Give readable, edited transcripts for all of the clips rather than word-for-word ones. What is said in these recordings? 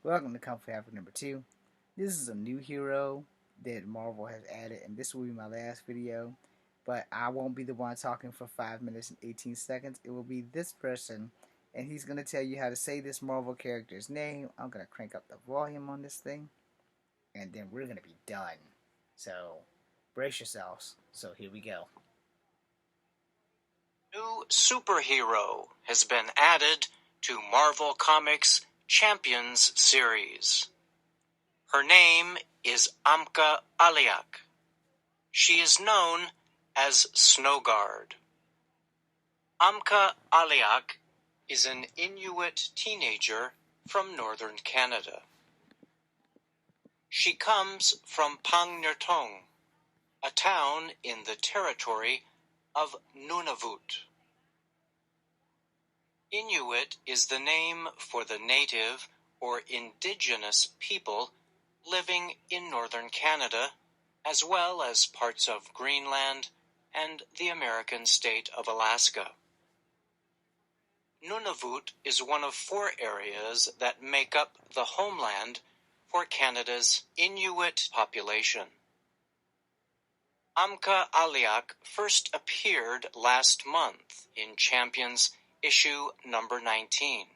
Welcome to Kung Fu Africa number 2. This is a new hero that Marvel has added, and this will be my last video. But I won't be the one talking for 5 minutes and 18 seconds. It will be this person, and he's going to tell you how to say this Marvel character's name. I'm going to crank up the volume on this thing, and then we're going to be done. So, brace yourselves. So, here we go. New superhero has been added to Marvel Comics Champions series. Her name is Amka Aliak. She is known as Snowguard. Amka Aliak is an Inuit teenager from northern Canada. She comes from Pangnirtung, a town in the territory of Nunavut. Inuit is the name for the native or indigenous people living in northern Canada, as well as parts of Greenland and the American state of Alaska. Nunavut is one of 4 areas that make up the homeland for Canada's Inuit population. Amka Aliak first appeared last month in Champions issue number 19.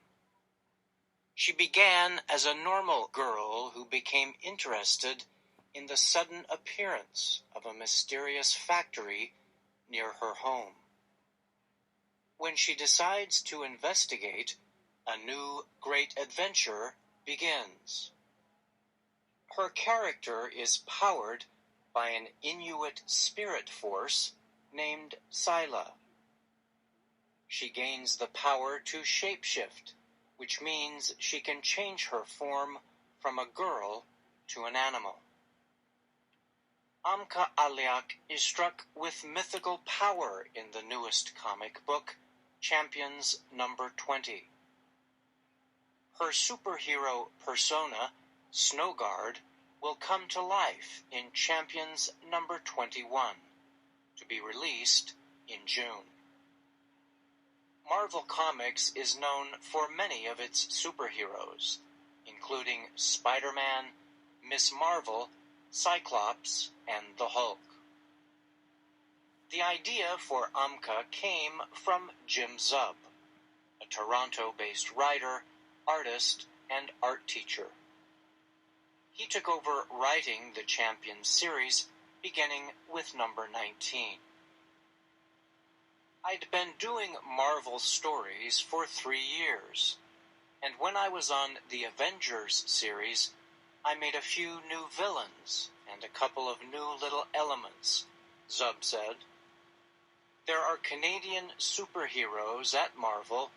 She began as a normal girl who became interested in the sudden appearance of a mysterious factory near her home. When she decides to investigate, a new great adventure begins. Her character is powered by an Inuit spirit force named Sila. She gains the power to shapeshift, which means she can change her form from a girl to an animal. Amka Aliak is struck with mythical power in the newest comic book, Champions number 20. Her superhero persona, Snowguard, will come to life in Champions number 21, to be released in June. Marvel Comics is known for many of its superheroes, including Spider-Man, Miss Marvel, Cyclops, and the Hulk. The idea for Amka came from Jim Zub, a Toronto-based writer, artist, and art teacher. He took over writing the Champions series, beginning with number 19. I'd been doing Marvel stories for 3 years, and when I was on the Avengers series, I made a few new villains and a couple of new little elements, Zub said. There are Canadian superheroes at Marvel,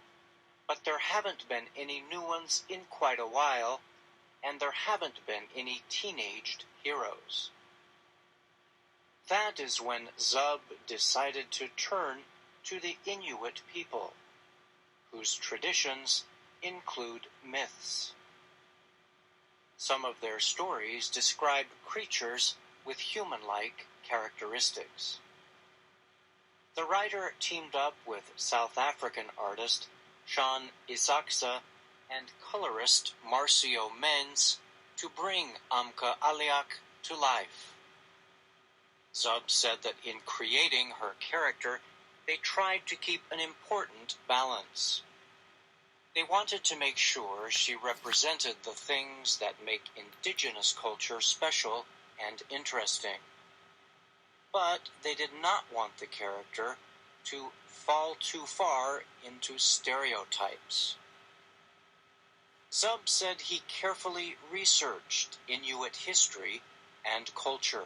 but there haven't been any new ones in quite a while, and there haven't been any teenaged heroes. That is when Zub decided to turn to the Inuit people, whose traditions include myths. Some of their stories describe creatures with human-like characteristics. The writer teamed up with South African artist Sean Isaksa and colorist Marcio Menz to bring Amka Aliak to life. Zub said that in creating her character, they tried to keep an important balance. They wanted to make sure she represented the things that make indigenous culture special and interesting. But they did not want the character to fall too far into stereotypes. Zub said he carefully researched Inuit history and culture.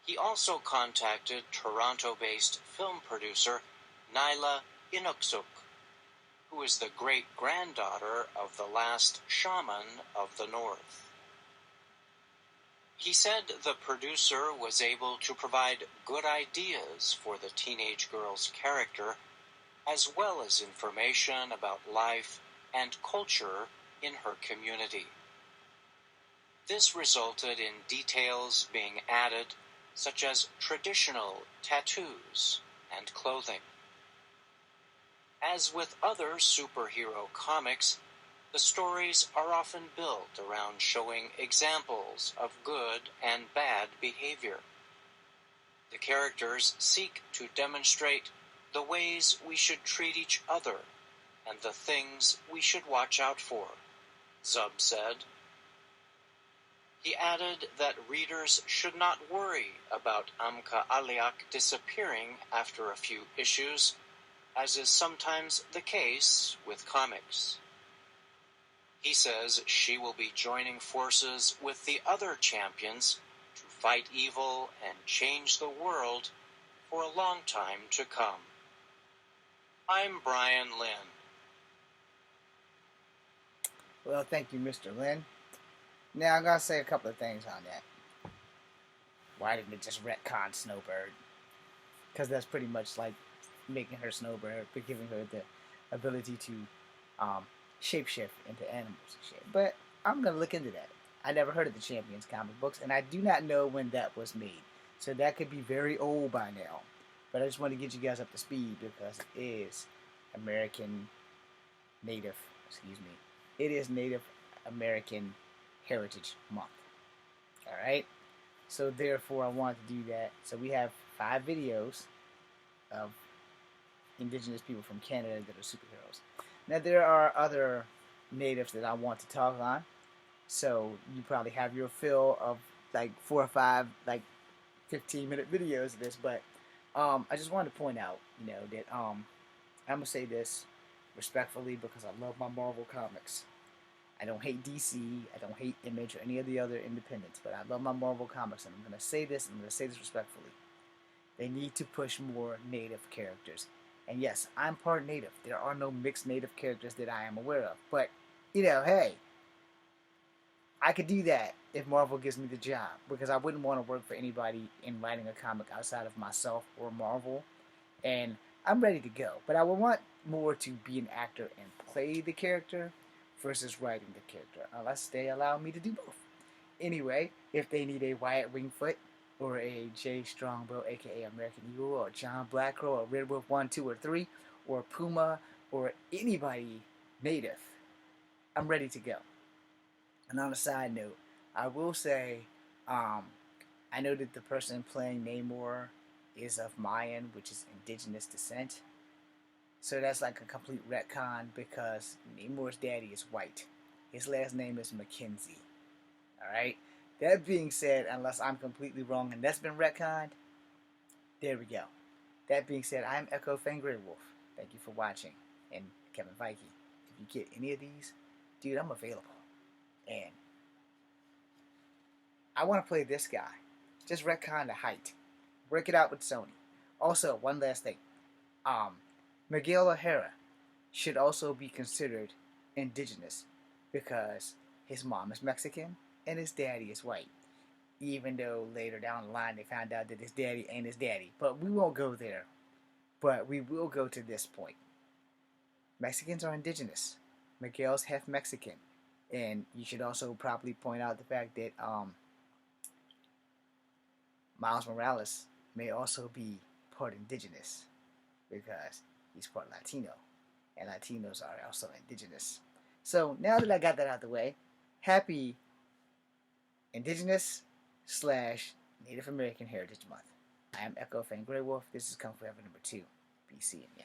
He also contacted Toronto-based film producer Nyla Inuksuk, who is the great-granddaughter of the last shaman of the North. He said the producer was able to provide good ideas for the teenage girl's character, as well as information about life and culture in her community. This resulted in details being added, such as traditional tattoos and clothing. As with other superhero comics, The stories are often built around showing examples of good and bad behavior. The characters seek to demonstrate the ways we should treat each other and the things we should watch out for, Zub said. He added that readers should not worry about Amka Aliak disappearing after a few issues, as is sometimes the case with comics. He says she will be joining forces with the other champions to fight evil and change the world for a long time to come. I'm Brian Lynn. Well, thank you, Mr. Lynn. Now, I'm going to say a couple of things on that. Why didn't it just retcon Snowbird? Because that's pretty much like making her Snowbird, but giving her the ability to shapeshift into animals and shit. But I'm going to look into that. I never heard of the Champions comic books, and I do not know when that was made. So that could be very old by now. But I just want to get you guys up to speed because it is Native American Heritage Month. Alright? So therefore I wanted to do that. So we have 5 videos of indigenous people from Canada that are superheroes. Now there are other natives that I want to talk on. So you probably have your fill of like 4 or 5 like 15-minute videos of this, but I just wanted to point out, that I'm gonna say this respectfully because I love my Marvel comics. I don't hate DC, I don't hate Image or any of the other independents, but I love my Marvel comics, and I'm gonna say this, and I'm gonna say this respectfully. They need to push more native characters. And yes, I'm part native. There are no mixed native characters that I am aware of. But, hey, I could do that if Marvel gives me the job, because I wouldn't want to work for anybody in writing a comic outside of myself or Marvel. And I'm ready to go, but I would want more to be an actor and play the character versus writing the character, unless they allow me to do both. Anyway, if they need a Wyatt Wingfoot or a Jay Strongbow, aka American Eagle, or John Blackcrow, or Red Wolf 1, 2, or 3, or Puma, or anybody native, I'm ready to go. And on a side note, I will say, I know that the person playing Namor is of Mayan, which is indigenous descent. So that's like a complete retcon because Namor's daddy is white. His last name is Mackenzie. Alright? That being said, unless I'm completely wrong and that's been retconned, there we go. That being said, I'm Echo Fangray Wolf. Thank you for watching. And Kevin Feige. If you get any of these, dude, I'm available. And I want to play this guy. Just retcon the height. Work it out with Sony. Also, one last thing. Miguel O'Hara should also be considered indigenous because his mom is Mexican and his daddy is white. Even though later down the line they found out that his daddy ain't his daddy. But we won't go there. But we will go to this point. Mexicans are indigenous. Miguel's half Mexican. And you should also probably point out the fact that Miles Morales may also be part indigenous because he's part Latino, and Latinos are also indigenous. So now that I got that out of the way, happy Indigenous / Native American Heritage Month. I am Echo Fangray Wolf. This is Kung Fu Ever #2. Be seeing ya.